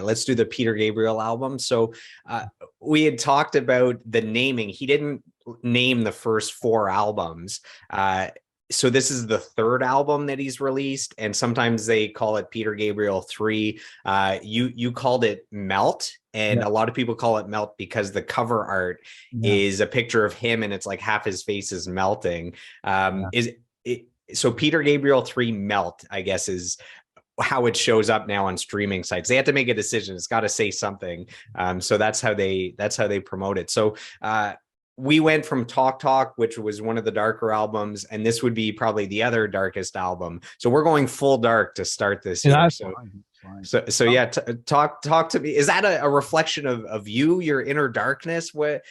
Let's do the Peter Gabriel album. So we had talked about the naming. He didn't name the first four albums. So this is the third album that he's released, and sometimes they call it Peter Gabriel 3. You called it Melt, and a lot of people call it Melt because the cover art is a picture of him, and it's like half his face is melting. Is it, so Peter Gabriel 3 Melt, I guess, is how it shows up now on streaming sites. They have to make a decision. It's got to say something. So that's how they promote it. So we went from Talk Talk, which was one of the darker albums, and this would be probably the other darkest album. So we're going full dark to start this year. That's so, fine. So yeah, talk to me. Is that a reflection of you, your inner darkness? Why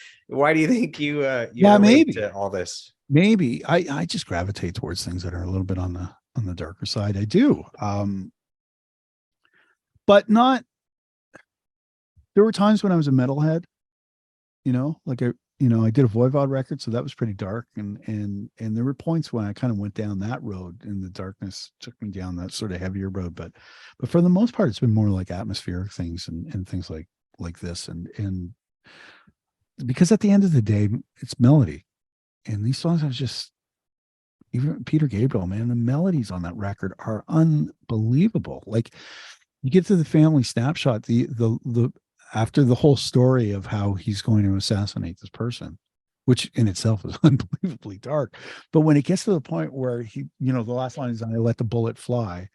do you think you relate to all this? Maybe I just gravitate towards things that are a little bit on the darker side. I do. But not, there were times when I was a metalhead, like I did a Voivod record, so that was pretty dark. And there were points when I kind of went down that road, and the darkness took me down that sort of heavier road. But for the most part, it's been more like atmospheric things and things like this. And because at the end of the day, it's melody. And these songs are just, even Peter Gabriel, man, the melodies on that record are unbelievable. Like, you get to the family snapshot, the after the whole story of how he's going to assassinate this person, which in itself is unbelievably dark. But when it gets to the point where he, the last line is, "I let the bullet fly,"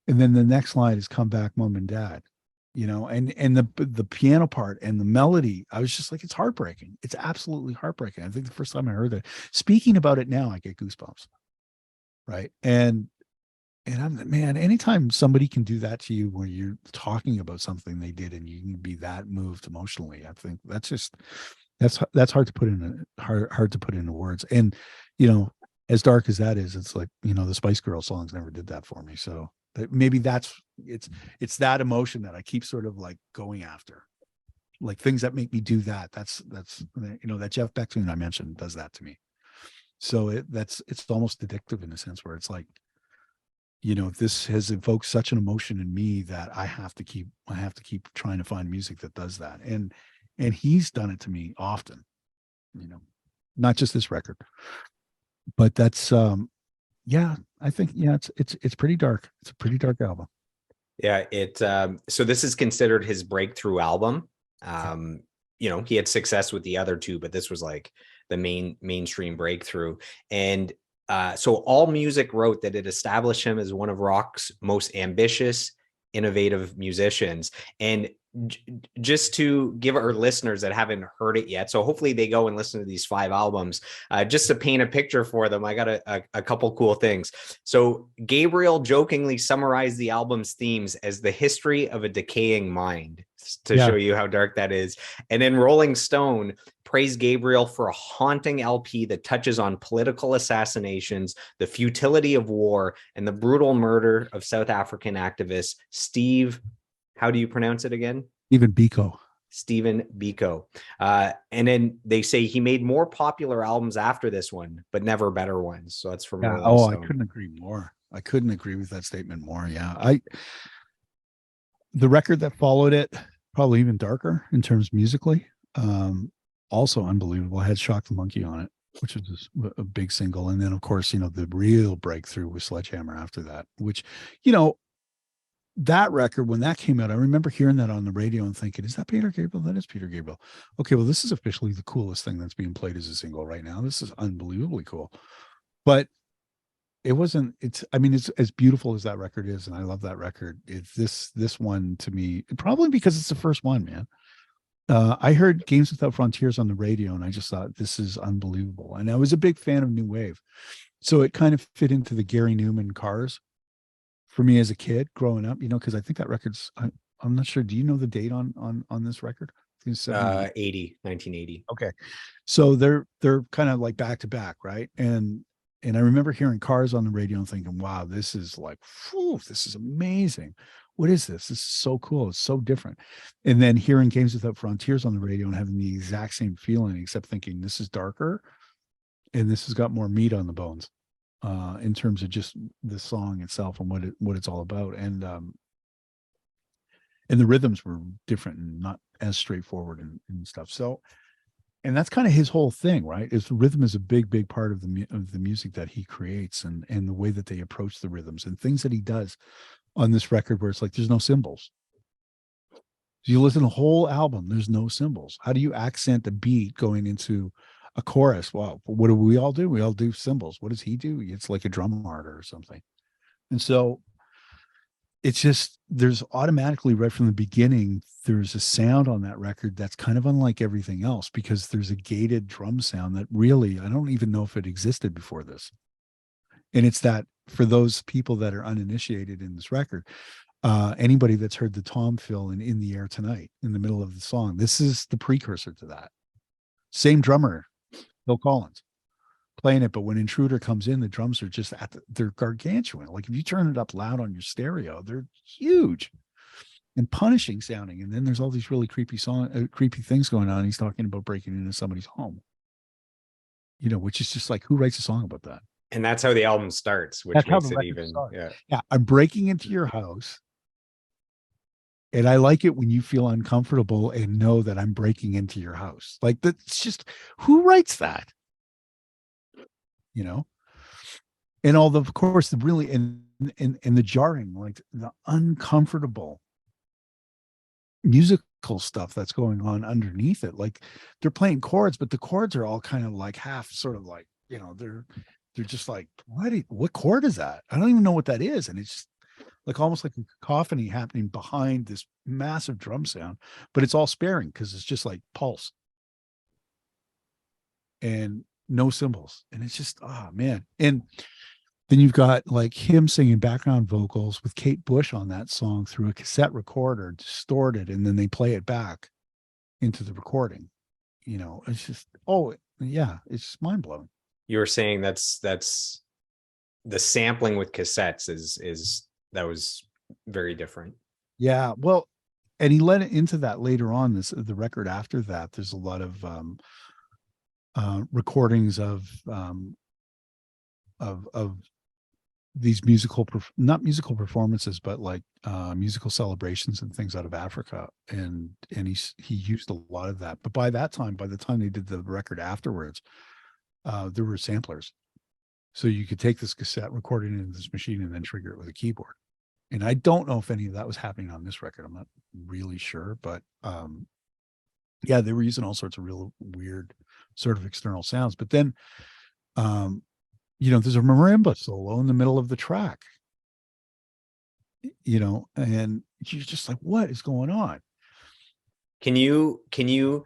and then the next line is, "Come back, mom and dad," and the piano part and the melody, I was just like, it's heartbreaking. It's absolutely heartbreaking. I think the first time I heard it, speaking about it now, I get goosebumps. Right. And man, anytime somebody can do that to you where you're talking about something they did and you can be that moved emotionally, I think that's hard to put hard to put into words. And, as dark as that is, it's like, the Spice Girls songs never did that for me. So maybe it's that emotion that I keep sort of like going after, like things that make me do that. That's that Jeff Beck tune I mentioned does that to me. So it's almost addictive in a sense where it's like, this has evoked such an emotion in me that I have to keep trying to find music that does that. And he's done it to me often, not just this record, but that's, I think, it's pretty dark. It's a pretty dark album. Yeah. So this is considered his breakthrough album. He had success with the other two, but this was like the mainstream breakthrough. And so All Music wrote that it established him as one of rock's most ambitious, innovative musicians. And just to give our listeners that haven't heard it yet, so hopefully they go and listen to these 5 albums, just to paint a picture for them, I got a couple cool things. So Gabriel jokingly summarized the album's themes as the history of a decaying mind, to show you how dark that is. And then Rolling Stone praised Gabriel for a haunting LP that touches on political assassinations, the futility of war, and the brutal murder of South African activist Steve, how do you pronounce it again? Stephen Biko. And then they say he made more popular albums after this one, but never better ones. So that's from Rolling Stone. I couldn't agree more. I couldn't agree with that statement more. Yeah. The record that followed it, probably even darker in terms musically. Also unbelievable. I had Shock the Monkey on it, which was a big single. And then, of course, the real breakthrough was Sledgehammer after that, which, that record, when that came out, I remember hearing that on the radio and thinking, is that Peter Gabriel? That is Peter Gabriel. Okay, well, this is officially the coolest thing that's being played as a single right now. This is unbelievably cool. But it's as beautiful as that record is, and I love that record. It's this one to me, probably because it's the first one, man. I heard Games Without Frontiers on the radio, and I just thought, this is unbelievable. And I was a big fan of New Wave. So it kind of fit into the Gary Newman Cars for me as a kid growing up, because I think that record's, I'm not sure. Do you know the date on this record? 1980. Okay. So they're kind of like back to back, right? And I remember hearing Cars on the radio and thinking, wow, this is like, this is amazing. What is this? This is so cool. It's so different. And then hearing Games Without Frontiers on the radio and having the exact same feeling, except thinking this is darker and this has got more meat on the bones. In terms of just the song itself and what it's all about. And and the rhythms were different and not as straightforward and stuff. So, and that's kind of his whole thing, right? Is rhythm is a big part of the music that he creates, and the way that they approach the rhythms and things that he does on this record, where it's like there's no cymbals. You listen to the whole album, there's no cymbals. How do you accent a beat going into a chorus? Well, what do we all do? We all do cymbals. What does he do? It's like a drum martyr or something. And so it's just, there's automatically right from the beginning, there's a sound on that record that's kind of unlike everything else, because there's a gated drum sound that really, I don't even know if it existed before this. And it's that, for those people that are uninitiated in this record, anybody that's heard the tom fill in the air tonight in the middle of the song, this is the precursor to that. Same drummer, Phil Collins, playing it, but when Intruder comes in, the drums are just they're gargantuan. Like if you turn it up loud on your stereo, they're huge and punishing sounding. And then there's all these really creepy things going on. He's talking about breaking into somebody's home, which is just like, who writes a song about that? And that's how the album starts, which makes it even starts. Yeah, I'm breaking into your house, and I like it when you feel uncomfortable and know that I'm breaking into your house. Like, that's just, who writes that? And all the, of course, the really, and the jarring, like the uncomfortable musical stuff that's going on underneath it. Like they're playing chords, but the chords are all kind of like half sort of like, they're just like, what chord is that? I don't even know what that is. And it's just like almost like a cacophony happening behind this massive drum sound, but it's all sparing because it's just like pulse and no cymbals. And it's just, oh man. And then you've got like him singing background vocals with Kate Bush on that song through a cassette recorder, distorted, and then they play it back into the recording. It's just, oh yeah, it's just mind blowing. You were saying that's the sampling with cassettes is that was very different. Yeah, well, and he led it into that later on. The record after that, there's a lot of recordings of these not musical performances, but like musical celebrations and things out of Africa, and he used a lot of that. But by the time they did the record afterwards, there were samplers, so you could take this cassette, record it into this machine, and then trigger it with a keyboard. And I don't know if any of that was happening on this record. I'm not really sure, but yeah, they were using all sorts of real weird sort of external sounds. But then there's a marimba solo in the middle of the track, and you're just like, what is going on? Can you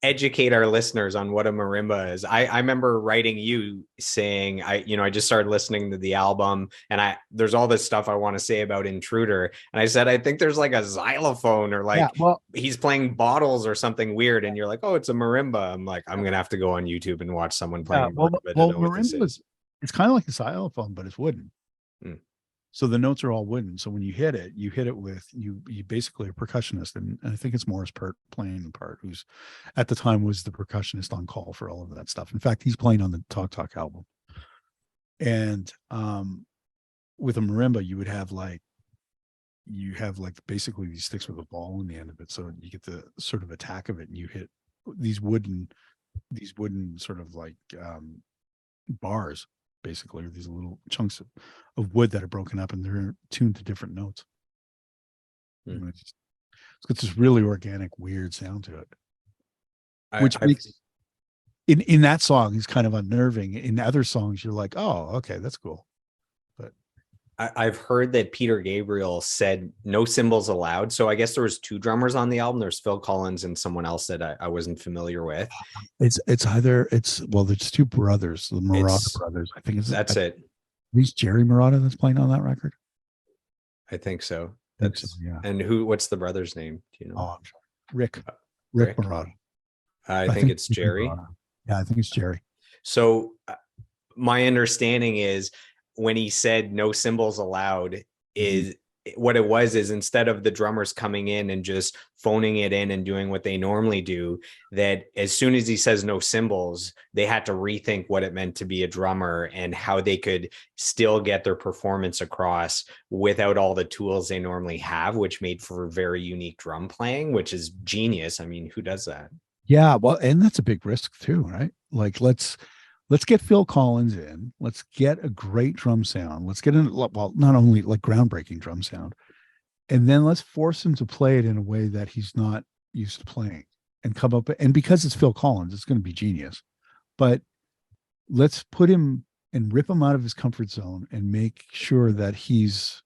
educate our listeners on what a marimba is? I remember writing you saying, I just started listening to the album, and there's all this stuff I want to say about Intruder. And I said, I think there's like a xylophone or like he's playing bottles or something weird. And you're like, oh, it's a marimba. I'm like, I'm going to have to go on YouTube and watch someone playing marimba to know what this is. It's kind of like a xylophone, but it's wooden. So the notes are all wooden. So when you hit it with, you basically a percussionist. And I think it's Morris Pert playing the part, who's at the time was the percussionist on call for all of that stuff. In fact, he's playing on the Talk Talk album. And with a marimba, you have basically these sticks with a ball in the end of it. So you get the sort of attack of it, and you hit these wooden sort of like bars, basically, or these little chunks of wood that are broken up, and they're tuned to different notes. It's got this really organic, weird sound to it, which makes in that song is kind of unnerving. In other songs, you're like, oh, okay, that's cool. But I've heard that Peter Gabriel said no cymbals allowed. So I guess there was two drummers on the album. There's Phil Collins and someone else that I wasn't familiar with. There's two brothers, the Murata brothers. I think that's it. He's Jerry Murata that's playing on that record. I think so. Yeah. And what's the brother's name? Do you know? Oh, Rick Murata. I think it's Jerry. Murata. Yeah, I think it's Jerry. So my understanding is when he said no cymbals allowed, is what it was is, instead of the drummers coming in and just phoning it in and doing what they normally do, that as soon as he says no cymbals, they had to rethink what it meant to be a drummer and how they could still get their performance across without all the tools they normally have, which made for very unique drum playing, which is genius. I mean, who does that? Yeah, well, and that's a big risk too, right? Like let's get Phil Collins in. Let's get a great drum sound. Let's get in, well, not only like groundbreaking drum sound, and then let's force him to play it in a way that he's not used to playing, and come up, and because it's Phil Collins, it's going to be genius. But let's put him and rip him out of his comfort zone and make sure that he's,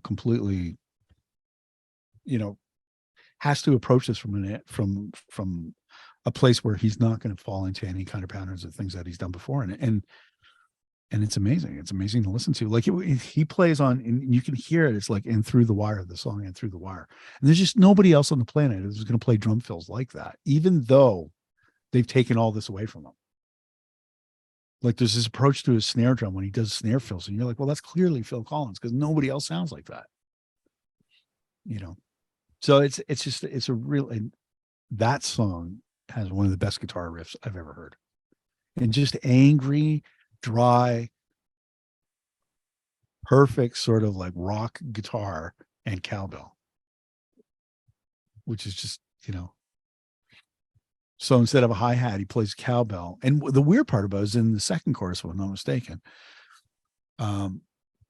completely, has to approach this from a place where he's not going to fall into any kind of patterns of things that he's done before. And it's amazing. It's amazing to listen to. Like he plays on, and you can hear it. It's like in Through the Wire, the song "In Through the Wire." And there's just nobody else on the planet who's going to play drum fills like that, even though they've taken all this away from him. Like there's this approach to his snare drum when he does snare fills, and you're like, well, that's clearly Phil Collins, because nobody else sounds like that. So it's a real, and that song has one of the best guitar riffs I've ever heard. And just angry, dry, perfect sort of like rock guitar and cowbell, which is just, so instead of a hi-hat, he plays cowbell. And the weird part about it is in the second chorus, if I'm not mistaken,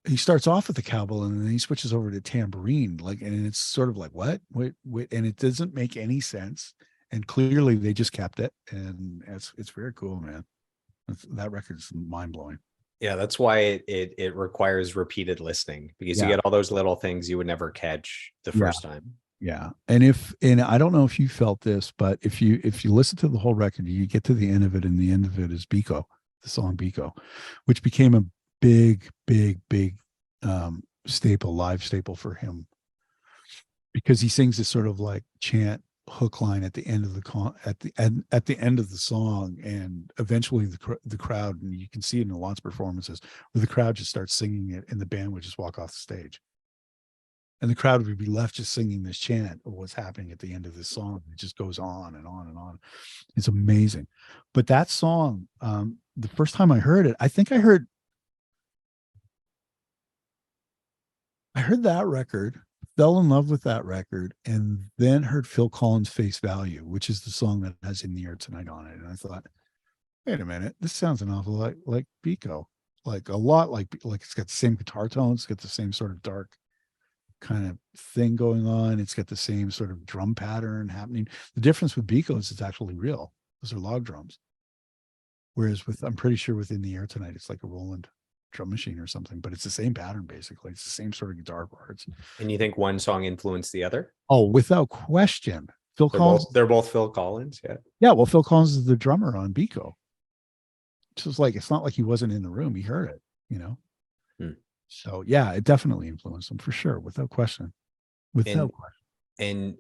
he starts off with the cowbell and then he switches over to tambourine, and it's sort of like, what? Wait, and it doesn't make any sense. And clearly they just kept it, and it's very cool, man. That record's mind-blowing. Yeah, that's why it requires repeated listening, because you get all those little things you would never catch the first time. Yeah. And I don't know if you felt this, but if you listen to the whole record, you get to the end of it, and the end of it is Biko, the song Biko, which became a big staple, live staple for him, because he sings this sort of like chant hook line at the end of the end of the song, and eventually the crowd, and you can see it in lots of performances, where the crowd just starts singing it and the band would just walk off the stage, and the crowd would be left just singing this chant of what's happening at the end of this song. It just goes on and on and on. It's amazing. But that song, the first time I heard it, I think I heard that record, fell in love with that record, and then heard Phil Collins' Face Value, which is the song that has In the Air Tonight on it. And I thought, wait a minute, this sounds an awful lot like Biko, like a lot like it's got the same guitar tones, it's got the same sort of dark kind of thing going on. It's got the same sort of drum pattern happening. The difference with Biko is it's actually real. Those are log drums. Whereas I'm pretty sure with In the Air Tonight, it's like a Roland drum machine or something, but it's the same pattern, basically. It's the same sort of guitar parts. And you think one song influenced the other? Oh, without question. They're both Phil Collins. Yeah. Yeah. Well, Phil Collins is the drummer on Biko. It's not like he wasn't in the room. He heard it, So yeah, it definitely influenced him for sure. Without question. Question. And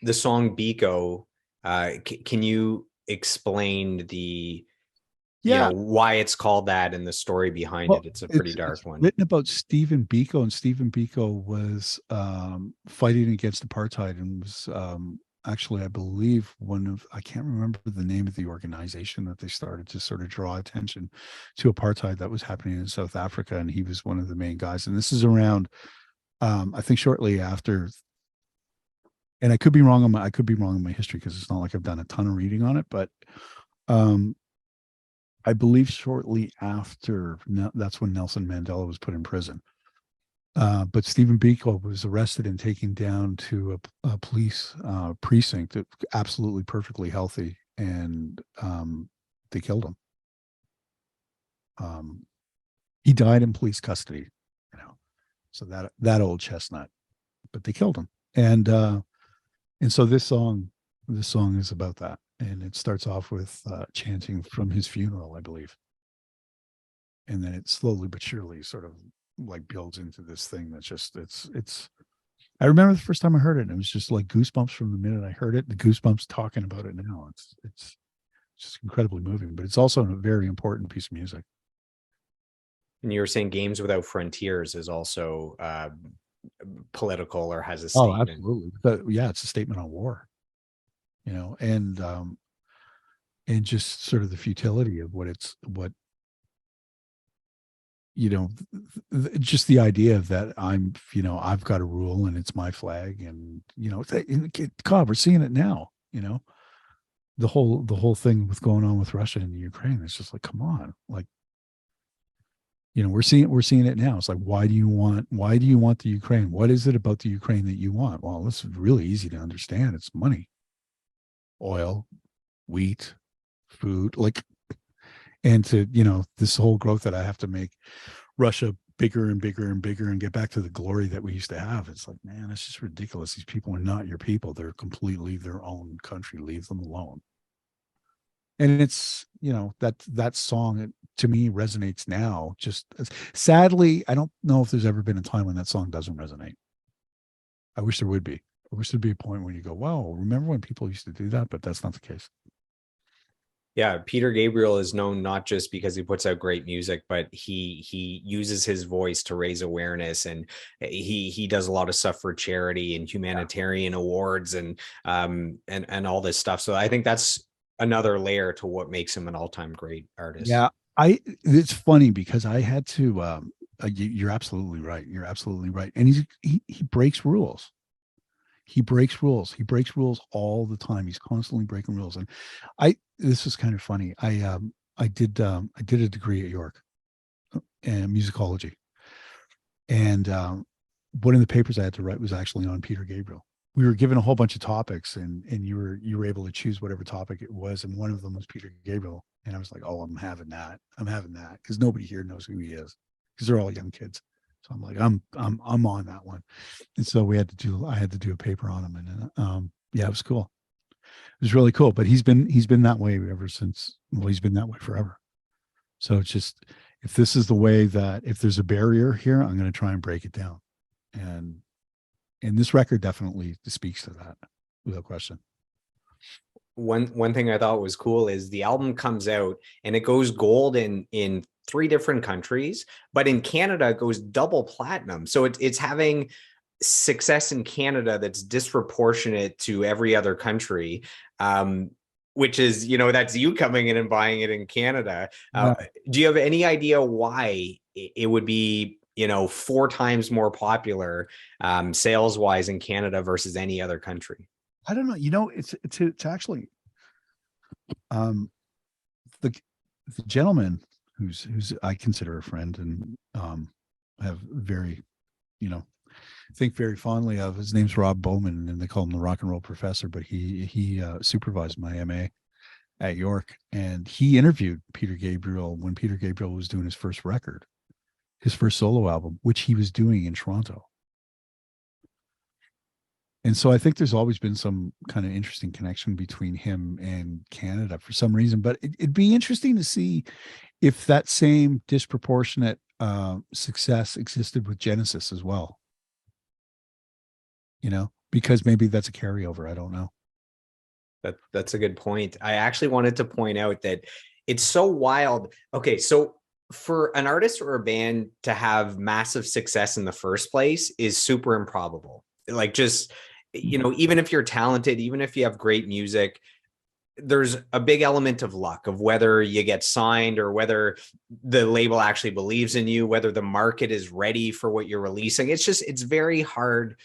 the song Biko, can you explain why it's called that and the story behind it? It's a pretty dark one. Written about Stephen Biko, and Stephen Biko was fighting against apartheid, and was actually, I believe, I can't remember the name of the organization that they started to sort of draw attention to apartheid that was happening in South Africa, and he was one of the main guys. And this is around, I think, shortly after. And I could be wrong on my history, because it's not like I've done a ton of reading on it, but I believe shortly after, that's when Nelson Mandela was put in prison. But Stephen Biko was arrested and taken down to a police precinct, absolutely perfectly healthy, and they killed him. He died in police custody, so that old chestnut. But they killed him, and so this song is about that. And it starts off with chanting from his funeral, I believe. And then it slowly but surely sort of like builds into this thing that's just, it's, I remember the first time I heard it, and it was just like goosebumps from the minute I heard it, the goosebumps talking about it now. It's just incredibly moving, but it's also a very important piece of music. And you were saying Games Without Frontiers is also political or has a Oh, statement. absolutely. But yeah, it's a statement on war, and just sort of the futility of what just the idea of that I've got a rule and it's my flag, and God, we're seeing it now. The whole thing with going on with Russia and the Ukraine. It's just like, come on, like, we're seeing it now. It's like, why do you want the Ukraine? What is it about the Ukraine that you want? Well, this is really easy to understand. It's money, oil, wheat, food, like, and to this whole growth that I have to make Russia bigger and bigger and bigger and get back to the glory that we used to have. It's like, man, it's just ridiculous. These people are not your people. They're completely their own country. Leave them alone. And it's that song to me resonates now. Just sadly, I don't know if there's ever been a time when that song doesn't resonate. I wish there would be. I wish there'd be a point where you go, wow, remember when people used to do that? But that's not the case. Yeah, Peter Gabriel is known not just because he puts out great music, but he uses his voice to raise awareness, and he does a lot of stuff for charity and humanitarian awards and all this stuff. So I think that's another layer to what makes him an all-time great artist. Yeah, it's funny because I had to. You're absolutely right. You're absolutely right. And he breaks rules. He breaks rules. He breaks rules all the time. He's constantly breaking rules. And this is kind of funny. I did a degree at York in musicology, and one of the papers I had to write was actually on Peter Gabriel. We were given a whole bunch of topics, and you were able to choose whatever topic it was, and one of them was Peter Gabriel. And I was like, oh, I'm having that. I'm having that, because nobody here knows who he is, because they're all young kids. So I'm like, I'm on that one. And so I had to do a paper on him, and yeah, it was cool. It was really cool. But he's been that way ever since. Well, he's been that way forever. So it's just, if this is the way that, if there's a barrier here, I'm going to try and break it down. And this record definitely speaks to that, without question. One thing I thought was cool is the album comes out and it goes gold in 3 different countries, but in Canada it goes double platinum. So it's having success in Canada that's disproportionate to every other country, which is, that's you coming in and buying it in Canada. Do you have any idea why it would be 4 times more popular sales wise in Canada versus any other country? I don't know. It's actually the gentleman who's I consider a friend, and have very, think very fondly of. His name's Rob Bowman, and they call him the rock and roll professor. But he supervised my MA at York, and he interviewed Peter Gabriel when Peter Gabriel was doing his first record, his first solo album, which he was doing in Toronto. And so I think there's always been some kind of interesting connection between him and Canada for some reason. But it'd be interesting to see if that same disproportionate success existed with Genesis as well. Because maybe that's a carryover. I don't know. That's a good point. I actually wanted to point out that it's so wild. Okay, so for an artist or a band to have massive success in the first place is super improbable. Like, just, even if you're talented, even if you have great music, there's a big element of luck, of whether you get signed or whether the label actually believes in you, whether the market is ready for what you're releasing. It's very hard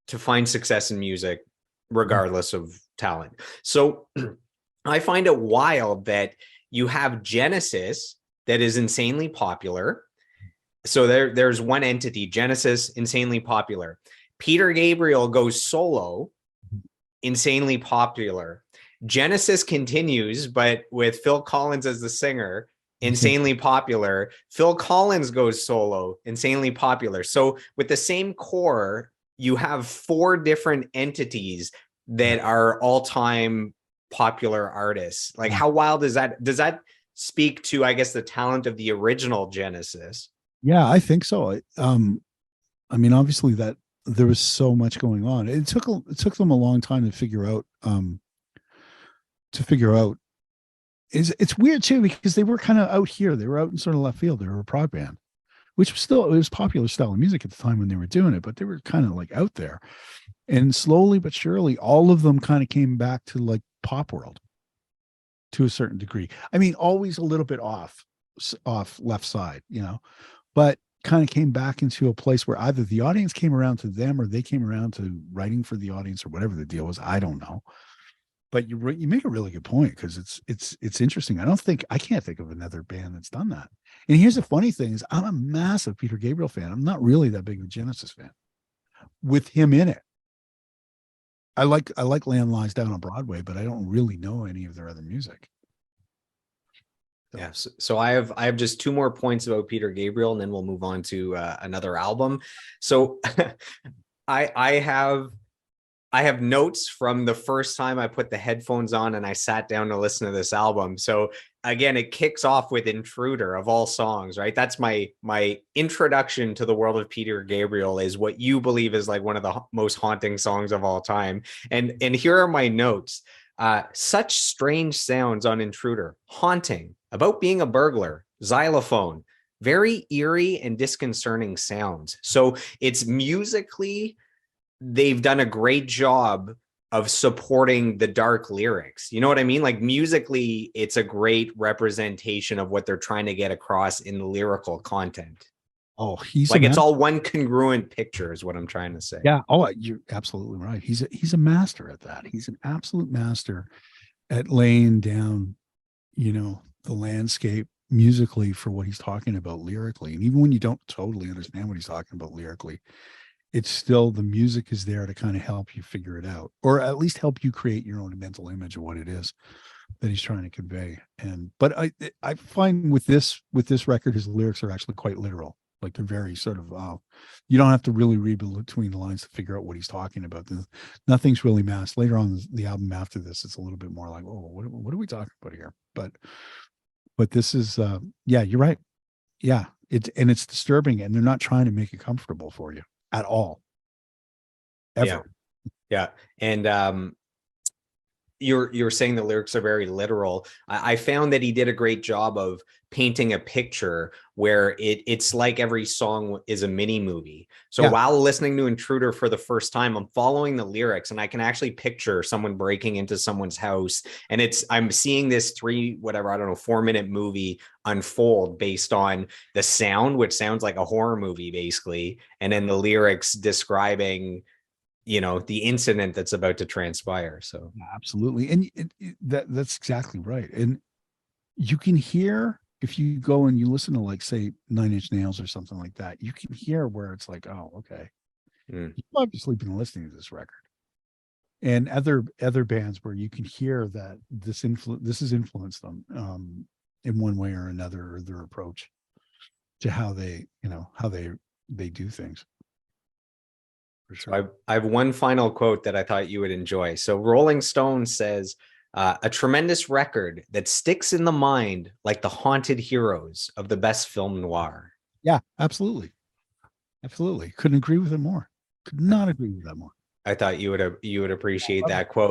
to find success in music, regardless of talent. So I find it wild that you have Genesis that is insanely popular. So there's one entity, Genesis, insanely popular. Peter Gabriel goes solo, insanely popular. Genesis continues, but with Phil Collins as the singer, insanely popular. Phil Collins goes solo, insanely popular. So with the same core, you have 4 different entities that are all-time popular artists. Like, how wild is that? Does that speak to, I guess, the talent of the original Genesis? Yeah, I think so. I mean, obviously that there was so much going on. It took them a long time to figure out. It's weird too, because they were kind of out here. They were out in sort of left field. They were a prog band, which was still, it was popular style of music at the time when they were doing it, but they were kind of like out there. And slowly but surely, all of them kind of came back to like pop world to a certain degree. I mean, always a little bit off left side, you know, but kind of came back into a place where either the audience came around to them or they came around to writing for the audience or whatever the deal was. I don't know. But you make a really good point, because it's interesting. I can't think of another band that's done that. And here's the funny thing is, I'm a massive Peter Gabriel fan. I'm not really that big of a Genesis fan with him in it. I like Land Lies Down on Broadway, but I don't really know any of their other music. Yeah, so I have just two more points about Peter Gabriel, and then we'll move on to another album. So I have notes from the first time I put the headphones on and I sat down to listen to this album. So again, it kicks off with Intruder of all songs, right? That's my introduction to the world of Peter Gabriel, is what you believe is like one of the most haunting songs of all time. And here are my notes. Such strange sounds on Intruder, haunting, about being a burglar, xylophone, very eerie and disconcerting sounds. So it's musically, they've done a great job of supporting the dark lyrics. You know what I mean? Like musically, it's a great representation of what they're trying to get across in the lyrical content. Oh, he's like, it's all one congruent picture is what I'm trying to say. Yeah. Oh, you're absolutely right. He's a master at that. He's an absolute master at laying down, you know, the landscape musically for what he's talking about lyrically. And even when you don't totally understand what he's talking about lyrically, it's still, the music is there to kind of help you figure it out, or at least help you create your own mental image of what it is that he's trying to convey. But I find with this record, his lyrics are actually quite literal. Like, they're very sort of, you don't have to really read between the lines to figure out what he's talking about. Nothing's really masked. Later on the album after this, it's a little bit more like, oh, what are we talking about here? But this is, yeah, you're right. Yeah, it's disturbing, and they're not trying to make it comfortable for you at all, ever. Yeah. And you're saying the lyrics are very literal. I found that he did a great job of painting a picture where it's like every song is a mini movie. So while listening to Intruder for the first time, I'm following the lyrics, and I can actually picture someone breaking into someone's house, and I'm seeing this 4-minute movie unfold based on the sound, which sounds like a horror movie basically, and then the lyrics describing, you know, the incident that's about to transpire. So absolutely. And that's exactly right. And you can hear, if you go and you listen to, like, say, Nine Inch Nails or something like that, you can hear where it's like, oh, okay, you've obviously been listening to this record. And other bands where you can hear that this has influenced them in one way or another, or their approach to how they do things. For sure. So I have one final quote that I thought you would enjoy. So Rolling Stone says, a tremendous record that sticks in the mind like the haunted heroes of the best film noir. Yeah, absolutely. Absolutely. Couldn't agree with it more. Could not agree with that more. I thought you would appreciate that quote.